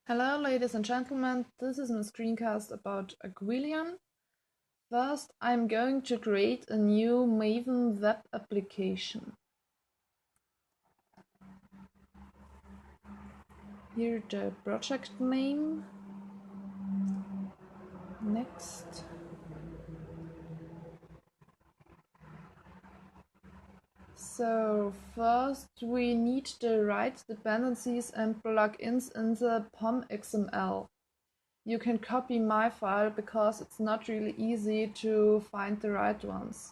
Hello, ladies and gentlemen. This is my screencast about Arquillian. First, I'm going to create a new Maven web application. Here the project name. Next. So first we need the right dependencies and plugins in the POM XML. You can copy my file because it's not really easy to find the right ones.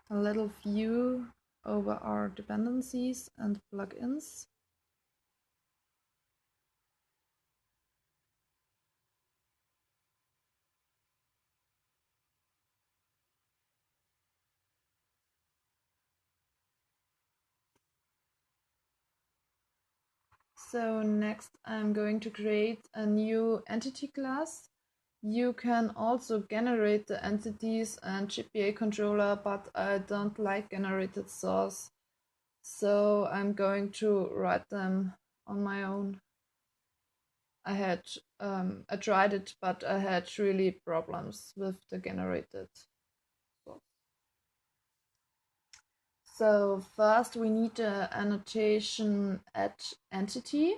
A little view over our dependencies and plugins. So next I'm going to create a new entity class. You can also generate the entities and GPA controller, but I don't like generated source. So I'm going to write them on my own. I tried it, but I had really problems with the generated source. So first we need the annotation at entity.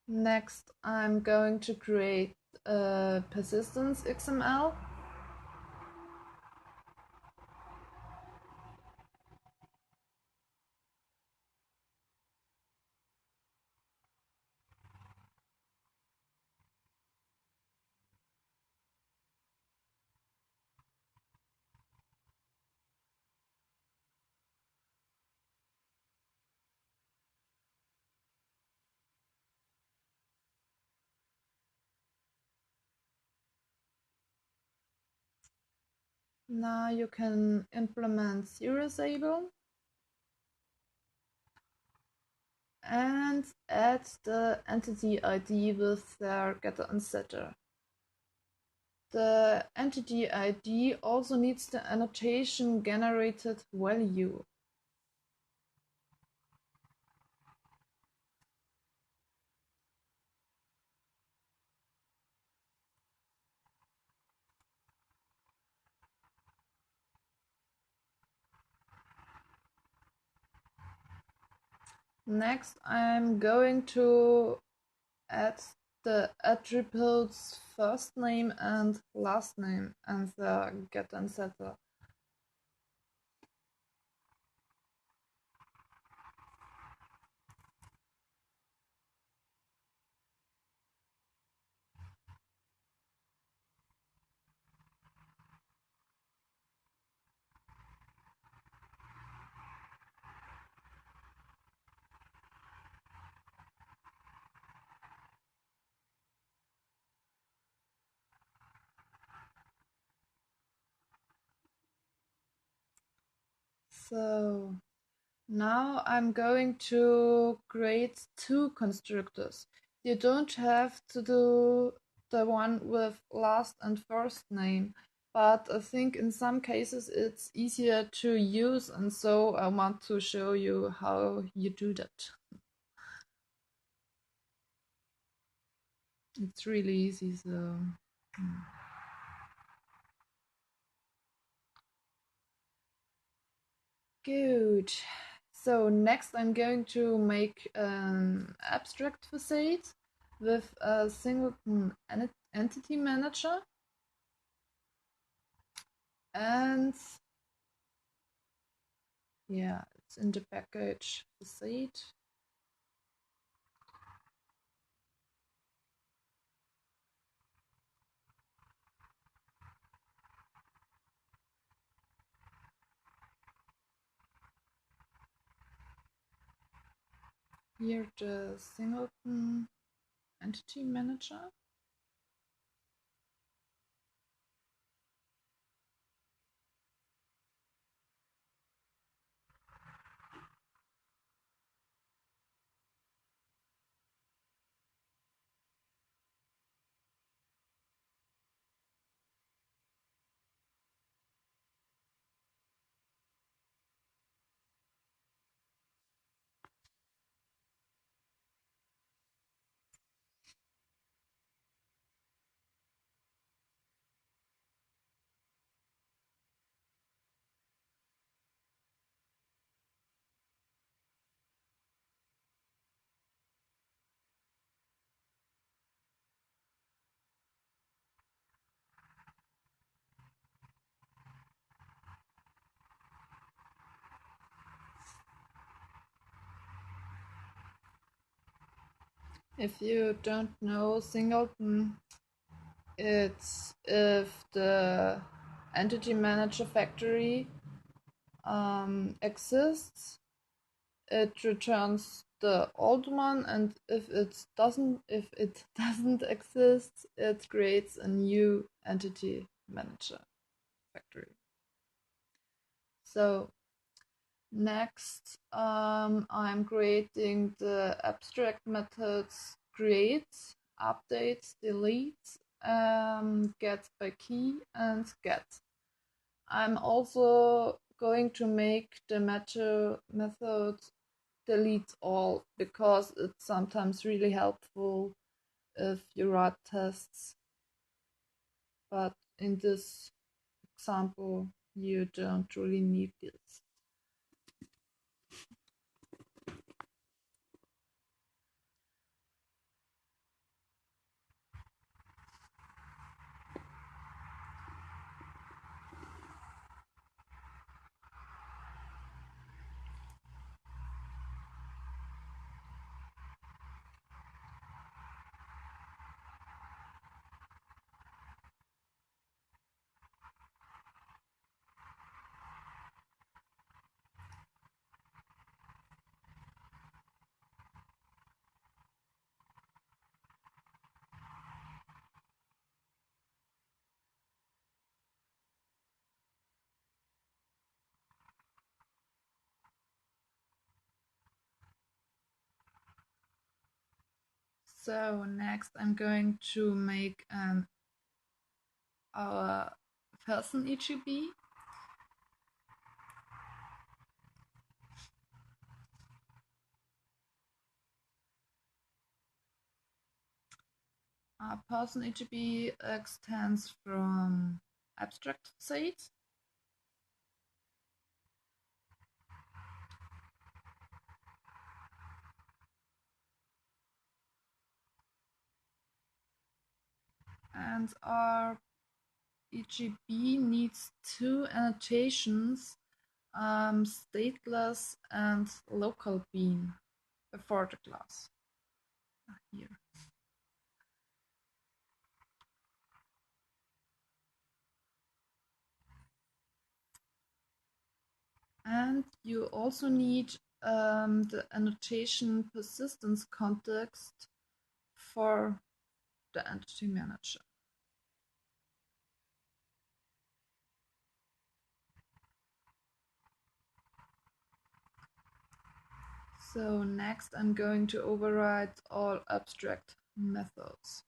Next, I'm going to create a persistence XML. Now you can implement serializable and add the entity ID with their getter and setter. The entity ID also needs the annotation generated value. Next, I'm going to add the attributes first name and last name and the getter and setter. So now I'm going to create two constructors. You don't have to do the one with last and first name, but I think in some cases it's easier to use, and so I want to show you how you do that. It's really easy, so. Good. So next I'm going to make an abstract facade with a Singleton entity manager. And yeah, it's in the package facade. Here the Singleton entity manager. If you don't know Singleton, it's if the entity manager factory exists, it returns the old one, and if it doesn't exist, it creates a new entity manager factory. So next, I'm creating the abstract methods create, update, delete, get by key, and get. I'm also going to make the method delete all, because it's sometimes really helpful if you write tests, but in this example you don't really need this. So next I'm going to make our person EGB. Our person EGB extends from abstract state. And our EGB needs two annotations, stateless and local bean, before the class. Here. And you also need the annotation persistence context for the entity manager. So next I'm going to override all abstract methods.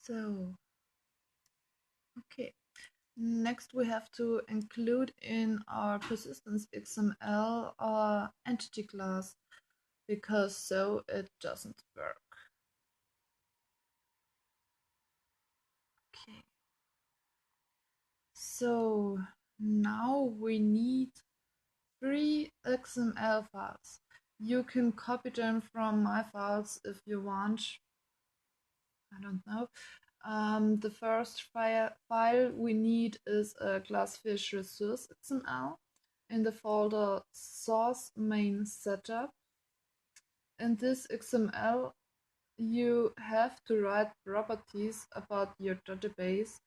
So, okay. Next, we have to include in our persistence XML our entity class, because so it doesn't work. Okay. So now we need 3 XML files. You can copy them from my files if you want. I don't know. The first file we need is a glassfish resource XML in the folder source main setup. In this XML, you have to write properties about your database,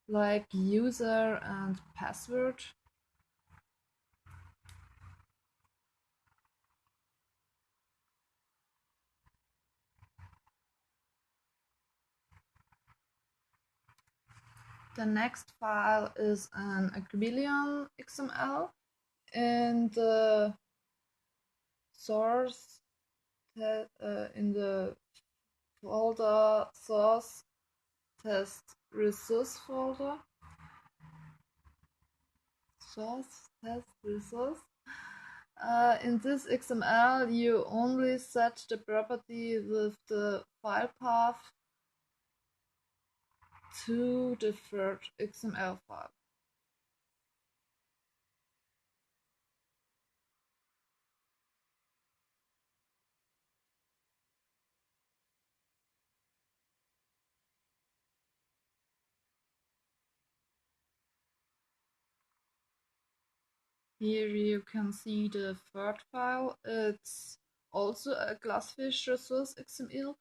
like user and password. The next file is an Arquillian XML in the source in the folder source test resource folder. Source test resource. In this XML, you only set the property with the file path to the third XML file. Here you can see the third file. It's also a glassfish resource XML,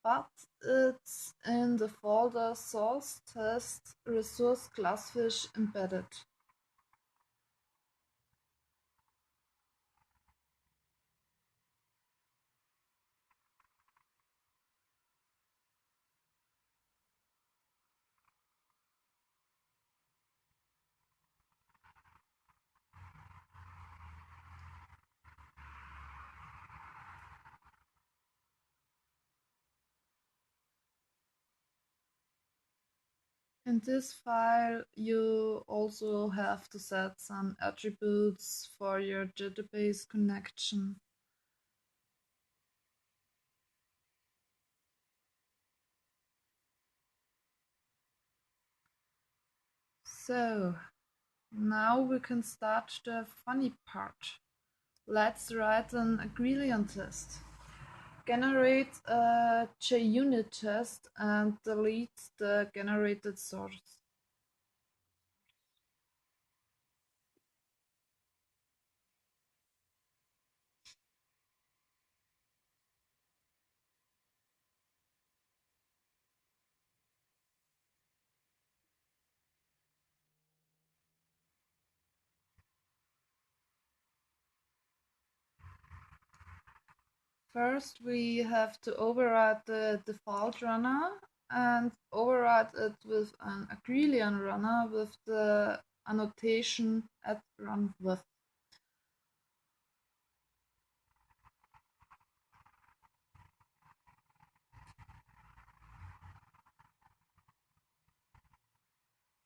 but it's in the folder source test resource glassfish embedded. In this file, you also have to set some attributes for your database connection. So, now we can start the funny part. Let's write an Arquillian test. Generate a JUnit test and delete the generated source. First, we have to override the default runner and override it with an Arquillian runner with the annotation at run with.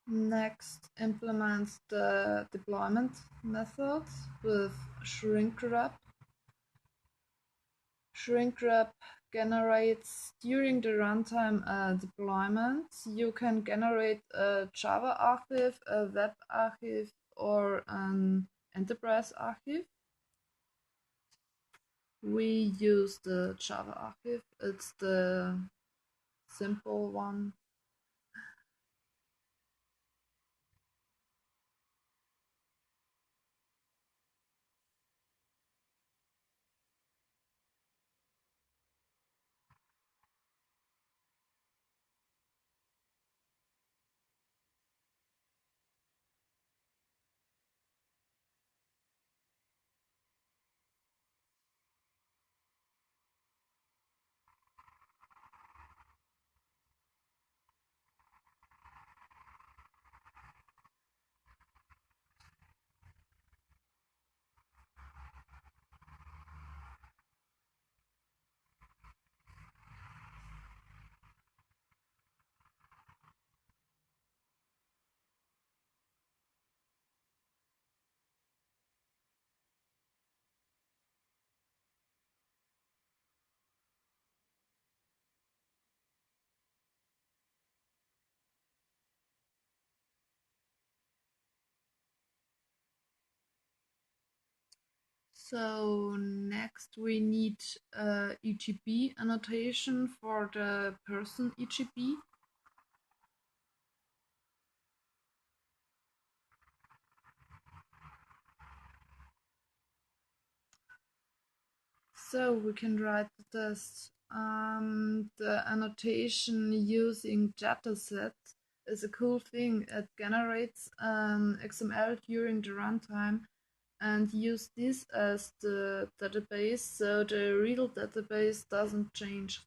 Next, implement the deployment method with shrink-wrap. Shrink-wrap generates during the runtime a deployment. You can generate a Java archive, a web archive, or an enterprise archive. We use the Java archive. It's the simple one. So next we need EGB annotation for the person EGB. So we can write the test. The annotation using dataset is a cool thing. It generates an XML during the runtime and use this as the database, so the real database doesn't change.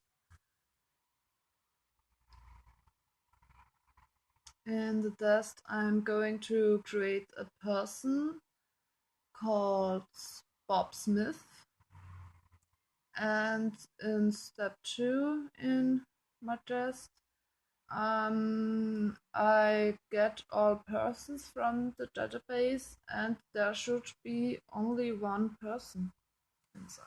In the test, I'm going to create a person called Bob Smith. And in step 2 in my test, I get all persons from the database, and there should be only one person inside.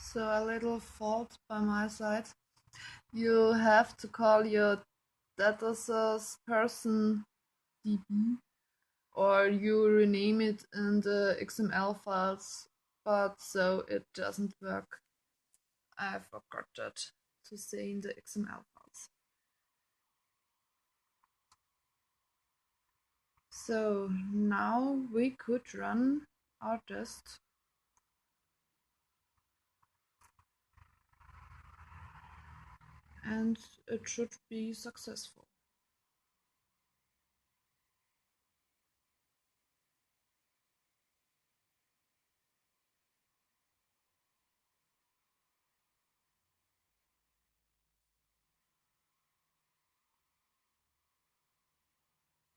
So a little fault by my side. You have to call your data source person DB, or you rename it in the XML files, but so it doesn't work. I forgot that to say in the XML files. So now we could run our test. And it should be successful.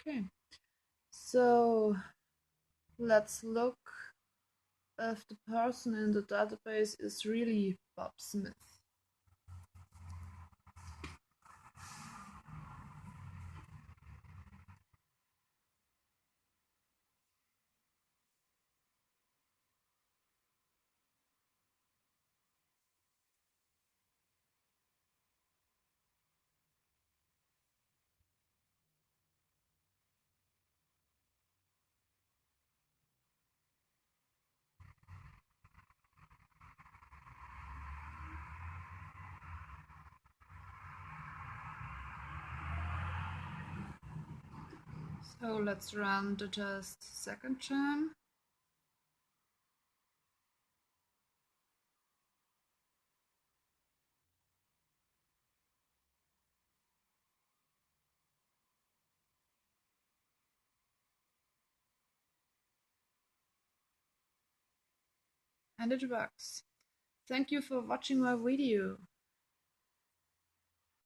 Okay, so let's look if the person in the database is really Bob Smith. So let's run the test second time. And it works. Thank you for watching my video.